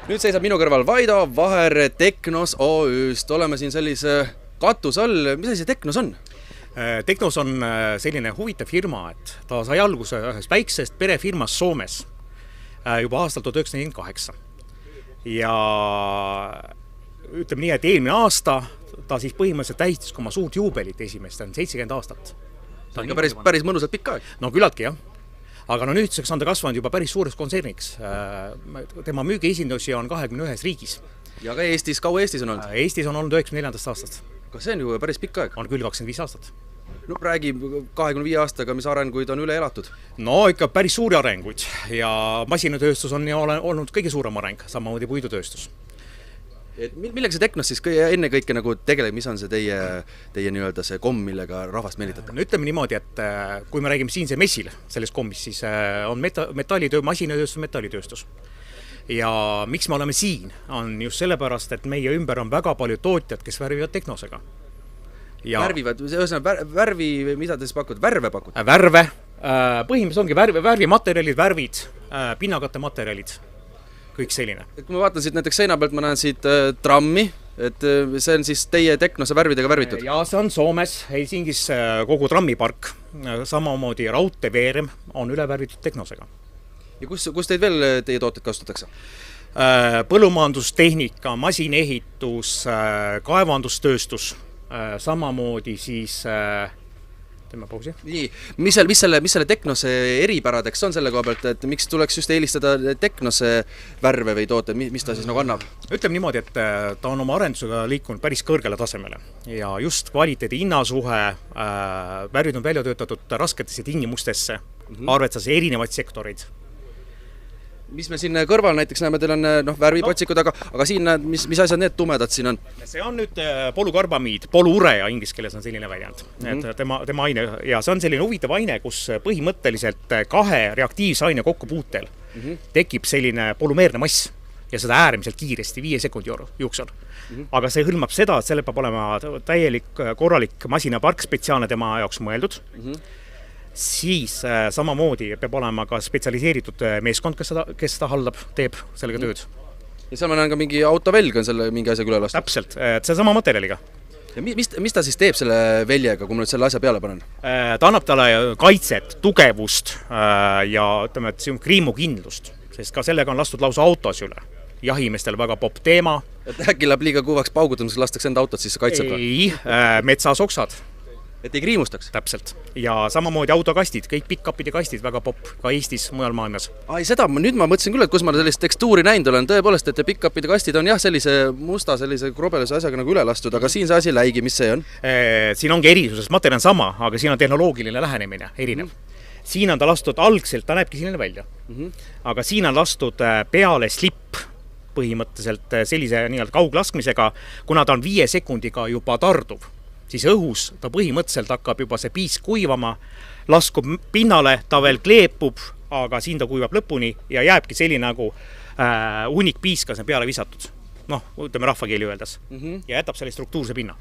Nüüd seisab minu kõrval Vaido Vaher Teknos OÜ-st. Oleme siin sellise katus all. Mis asi see Teknos on? Teknos on selline huvitav firma, et ta sai alguse ühest väiksest perefirmast Soomes juba aastal 1948. Ja ütleme nii, et eelmine aasta ta siis põhimõtteliselt tähistas oma suurt juubelit esimest, 70 aastat. Ta on päris mõnusalt pikk aeg. No küllaltki jah. Aga nüüdseks on ta kasvanud juba päris suureks kontserniks. Tema müügiesindusi on 21 riigis. Ja ka Eestis, kaua Eestis on olnud? Eestis on olnud 94. aastast. Kas see on ju päris pikk aeg? On küll 25 aastat. No räägi 25 aastaga, mis arenguid on üle elatud? No ikka päris suuri arenguid ja masinatööstus on olnud kõige suurem areng, samamoodi puidutööstus. Millega see Teknos siis enne kõike nagu tegeleb, mis on see teie nii-öelda see komm, millega rahvast meelitate? No ütleme niimoodi, et kui me räägime siin see messil selles kommis, siis on masinatööstus, metallitööstus. Ja miks me oleme siin, on just sellepärast, et meie ümber on väga palju tootjad, kes värvivad Teknosega. Ja värvivad, värvi, mida te siis pakud? Värve pakud? Värve, põhimõtteliselt ongi värvimaterjalid, värvid, pinnakate materjalid, kõik selline. Kui ma vaatan siit näiteks seina pealt, ma näen siit trammi, et see on siis teie Teknose värvidega värvitud? Ja see on Soomes, Helsingis kogu trammipark, samamoodi raudteeveerem on üle värvitud Teknosega. Ja kus teid veel teie tooted kasutatakse? Põllumajandustehnika, masinehitus, kaevandustööstus, samamoodi siis teeme pausi. Nii, mis selle Teknose eripäradeks on selle koha pealt, et miks tuleks just eelistada Teknose värve või toote, mis ta siis nagu annab? Ütleme niimoodi, et ta on oma arendusega liikunud päris kõrgele tasemele ja just kvaliteedi hinnasuhe, värvid on välja töötatud rasketesse tingimustesse, arvestades erinevaid sektoreid. Mis me siin kõrval näiteks näeme, teil on värvipotsikud, aga siin näed, mis asjad need tumedad siin on? See on nüüd polükarbamiid, poluurea inglise keeles on selline väljend. Et tema aine, ja see on selline huvitav aine, kus põhimõtteliselt kahe reaktiivse aine kokkupuutel tekib selline polümeerne mass ja seda äärmiselt kiiresti 5 sekundi jooksul. Aga see hõlmab seda, et selle peab olema täielik korralik masinapark spetsiaalne tema jaoks mõeldud. Siis samamoodi peab olema ka spetsialiseeritud meeskond, kes seda haldab, teeb sellega tööd. Ja seal ma näen ka mingi autovelg on selle mingi asjaga üle lastud? Täpselt, see sama materjaliga. Ja mis ta siis teeb selle veljega, kui ma nüüd selle asja peale panen? Ta annab talle kaitset, tugevust ja ütleme, et see on kriimukindlust, sest ka sellega on lastud lausa autos üle. Jahimeestel väga popp teema. Et äkki läheb liiga kuvaks paugutamiseks, lastakse enda autot, siis see kaitseb? Ei, metsasoksad. Et ei kriimustaks? Täpselt. Ja samamoodi autokastid, kõik pick-upide kastid väga popp, ka Eestis, mujal maailmas. Seda, nüüd ma mõtlesin küll, et kus ma sellist tekstuuri näinud olen, tõepoolest, et pick-upide kastid on jah, sellise musta, sellise krobelise asjaga nagu üle lastud, aga siin see asi läigi, mis see on? Siin ongi erisusest, materjal on sama, aga siin on tehnoloogiline lähenemine, erinev. Siin on ta lastud algselt, ta näebki selline välja. Aga siin on lastud peale slip põhimõtteliselt sellise kauglaskmisega, kuna ta on 5 sekundiga juba tarduv. Siis õhus ta põhimõtteliselt hakkab juba see piis kuivama, laskub pinnale, ta veel kleepub, aga siin ta kuivab lõpuni ja jääbki selline nagu hunnik piiskas peale visatud. Ütleme rahvakeeli öeldes. Ja jätab selle struktuurse pinna.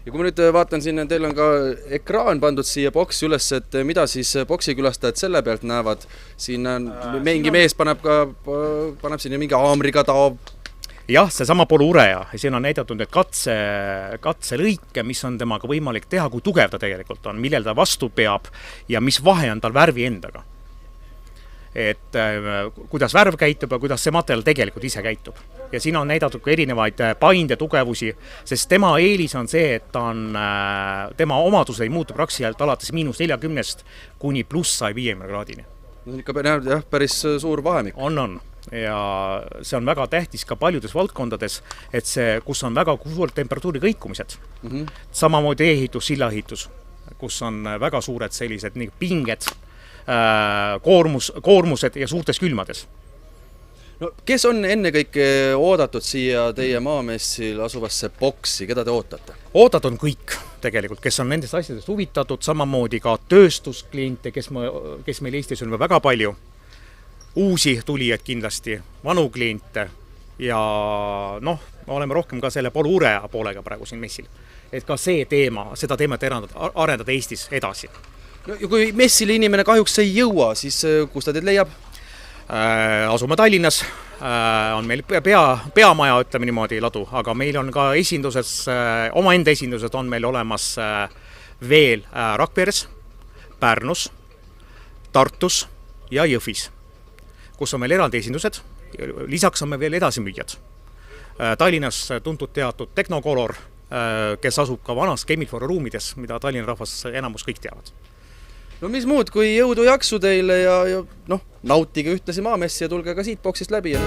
Ja kui ma nüüd vaatan siin, teil on ka ekraan pandud siia boksi üles, et mida siis boksi külastajad selle pealt näevad. Siin mingi mees paneb siin mingi haamriga taob. Jah, see sama poluurea ja siin on näidatud need katselõike, mis on temaga võimalik teha, kui tugev ta tegelikult on, millel ta vastu peab ja mis vahe on tal värvi endaga. Et kuidas värv käitub ja kuidas see materjal tegelikult ise käitub. Ja siin on näidatud ka erinevaid painde tugevusi, sest tema eelis on see, et tema omadus ei muutu praktiliselt alates -40 kuni +50 kraadini. Ikka päris suur vahemik. On. Ja see on väga tähtis ka paljudes valdkondades, et see, kus on väga suured temperatuuri kõikumised. Samamoodi ehitus, sillaehitus, kus on väga suured sellised pinged, koormused ja suurtes külmades. No, kes on enne kõike oodatud siia teie maamessil asuvasse boksi, keda te ootate? Oodatud on kõik tegelikult, kes on nendest asjadest huvitatud, samamoodi ka tööstuskliente, kes meil Eestis on väga palju. Uusi tulijaid kindlasti, vanu kliente ja oleme rohkem ka selle poluurea poolega praegu siin messil. Et ka seda teemat arendada Eestis edasi. No, ja kui messile inimene kahjuks ei jõua, siis kus ta teid leiab? Asume Tallinnas, on meil peamaja, ütleme niimoodi, ladu, aga meil on ka esinduses, omaenda esindused on meil olemas veel Rakveres, Pärnus, Tartus ja Jõhvis, kus on meil eraldi esindused. Lisaks on meil veel edasimüüjad. Tallinnas tuntud teatud Technocolor, kes asub ka vanas Chemifora ruumides, mida Tallinna rahvas enamus kõik teavad. No mis muud, kui jõudu jaksu teile ja nautige ühtlasi maamessi ja tulge ka siit boksist läbi.